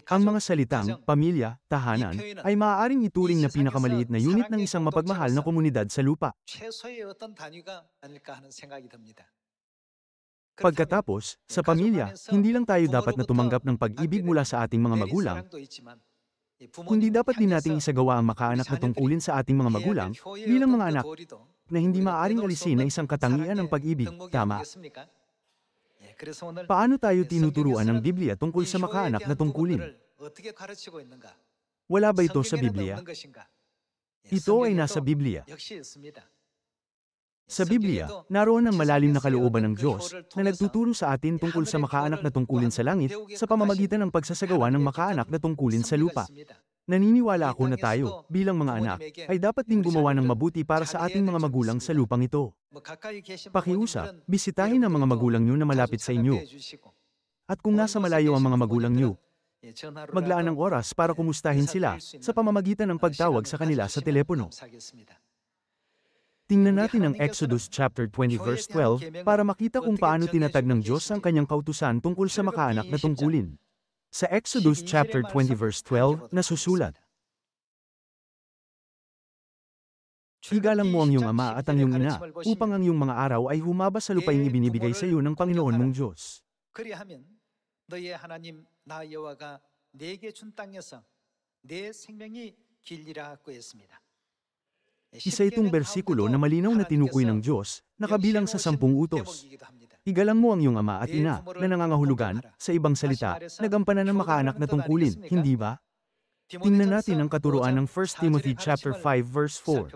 Ang mga salitang pamilya, tahanan, ay maaaring ituring na pinakamaliit na unit ng isang mapagmahal na komunidad sa lupa. 최소의 어떤 단위가 아닐까 하는 생각이 듭니다. 그렇다면 Pagkatapos, sa 가족 pamilya, 안에서 hindi lang tayo dapat na tumanggap 부모로부터 ng 받게 pag-ibig mula 되는 sa ating mga 내린 magulang, 사랑도 있지만 이 kundi 부모님 dapat din nating 향해서 isagawa ang 우리 makaanak na 자녀들이 tungkulin sa ating mga 해야 될 magulang 효의 bilang 어떤 mga 그 anak 도리도 na hindi 우리가 maaaring 빼놓을 수 alisin na 없는 isang katangian ng 사랑의 pag-ibig. 덕목이 Tama. 아니겠습니까? 예, 그래서 오늘 Paano tayo tinuturuan ng 성경에서는 Biblia tungkol 이 sa 효에 makaanak na 대한 tungkulin? 부분들을 어떻게 가르치고 있는가? Wala ba ito sa 성경에는 Biblia? 없는 것인가? 예, Ito ay nasa 성경에도 Biblia. 역시 있습니다. Sa Biblia, naroon ang malalim na kalooban ng Diyos na nagtuturo sa atin tungkol sa makaanak na tungkulin sa langit sa pamamagitan ng pagsasagawa ng makaanak na tungkulin sa lupa. Naniniwala ako na tayo, bilang mga anak, ay dapat ding gumawa ng mabuti para sa ating mga magulang sa lupang ito. Pakiusap, bisitahin ang mga magulang nyo na malapit sa inyo. At kung nasa malayo ang mga magulang nyo, maglaan ng oras para kumustahin sila sa pamamagitan ng pagtawag sa kanila sa telepono. Tingnan natin ang Exodus chapter 20 verse 12 para makita kung paano tinatag ng Diyos ang kanyang kautusan tungkol sa makaanak na tungkulin. Sa Exodus chapter 20 verse 12, nasusulat, "Igalang mo ang iyong ama at ang iyong ina, upang ang iyong mga araw ay humaba sa lupaing ibinibigay sa iyo ng Panginoon mong Diyos." 그리하면 너의 하나님 나 여호와가 네게 준 땅에서 내 생명이 길리라 하고 했습니다. Isa itong bersikulo na malinaw na tinukoy ng Diyos, nakabilang sa 10 utos. Igalang mo ang iyong ama at ina na nangangahulugan, sa ibang salita, nagampanan ng makaanak na tungkulin, hindi ba? Tingnan natin ang katuruan ng 1 Timothy chapter 5 verse 4.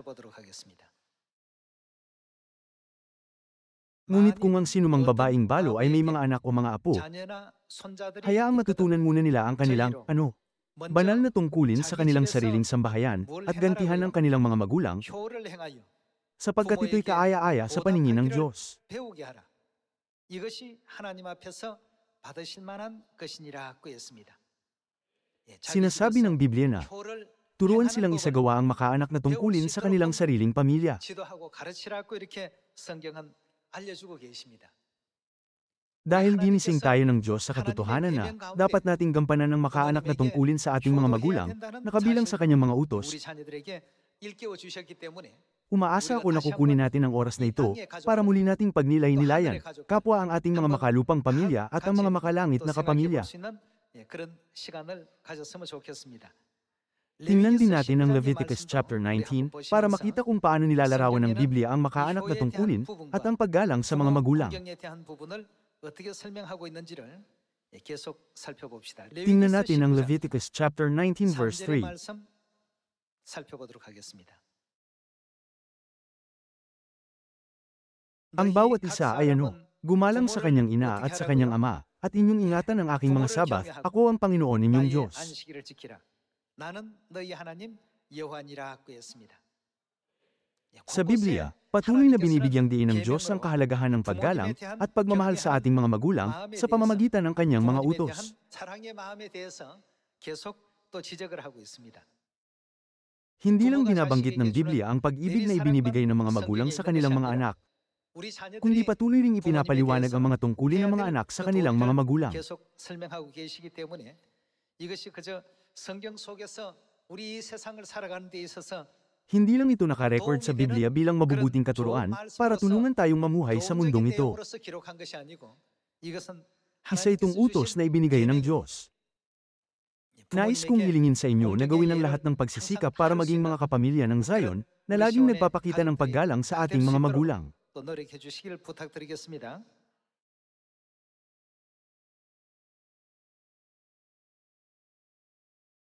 Ngunit kung ang sinumang babaeng balo ay may mga anak o mga apo, hayaang matutunan muna nila ang kanilang, banal na tungkulin sa kanilang sariling sambahayan at gantihan ng kanilang mga magulang, sapagkat ito'y kaaya-aya sa paningin ng Diyos. 이것이 하나님 앞에서 받으실 만한 것이니라 하고 했습니다. Sinasabi ng Biblia na, turuan silang isagawa ang makaanak na tungkulin sa kanilang sariling pamilya. 지도하고 가르치라고 이렇게 성경은 알려주고 계십니다. Dahil ginising tayo ng Diyos sa katotohanan na dapat nating gampanan ng makaanak na tungkulin sa ating mga magulang na kabilang sa kanyang mga utos, 우리 자녀들에게 일깨워 주셨기 때문에 umaasa ako na kukunin natin ang oras na ito para muli nating pagnilay-nilayan, kapwa ang ating mga makalupang pamilya at ang mga makalangit na kapamilya. 그런 시간을 가졌으면 좋겠습니다. Tingnan din natin ang Leviticus chapter 19 para makita kung paano nilalarawan ng Biblia ang makaanak na tungkulin at ang paggalang sa mga magulang. 성경에 대한 부분을 어떻게 설명하고 있는지를 계속 살펴봅시다. Tingnan natin ang Leviticus chapter 19 verse 3. 말씀 살펴보도록 하겠습니다. Ang bawat isa ay gumalang sa kanyang ina at sa kanyang ama, at inyong ingatan ang aking mga sabat, ako ang Panginoon ninyong Diyos. 안식일을 지키라. 나는 너희 하나님 여호와니라 하고 했습니다. Sa Biblia, patuloy na binibigyang diin ng Diyos ang kahalagahan ng paggalang at pagmamahal sa ating mga magulang sa pamamagitan ng kanyang mga utos. 사랑의 마음에 대해서 계속 또 지적을 하고 있습니다. Hindi lang binabanggit ng Biblia ang pag-ibig na ibinibigay ng mga magulang sa kanilang mga anak, kundi patuloy ring ipinapaliwanag ang mga tungkulin ng mga anak sa kanilang mga magulang. 계속 설명하고 계시기 때문에 이것이 그저 성경 속에서 우리 이 세상을 살아가는 데 있어서 Hindi lang ito nakarecord sa Biblia bilang mabubuting katuruan para tulungan tayong mamuhay sa mundong ito. 내용으로서 기록한 것이 아니고 이것은 Isa itong utos na ibinigay ng Diyos. Nais kong hilingin sa inyo na gawin ang lahat ng pagsisikap para maging mga kapamilya ng Zion na laging nagpapakita ng paggalang sa ating mga magulang. 또 노력해 주시길 부탁드리겠습니다.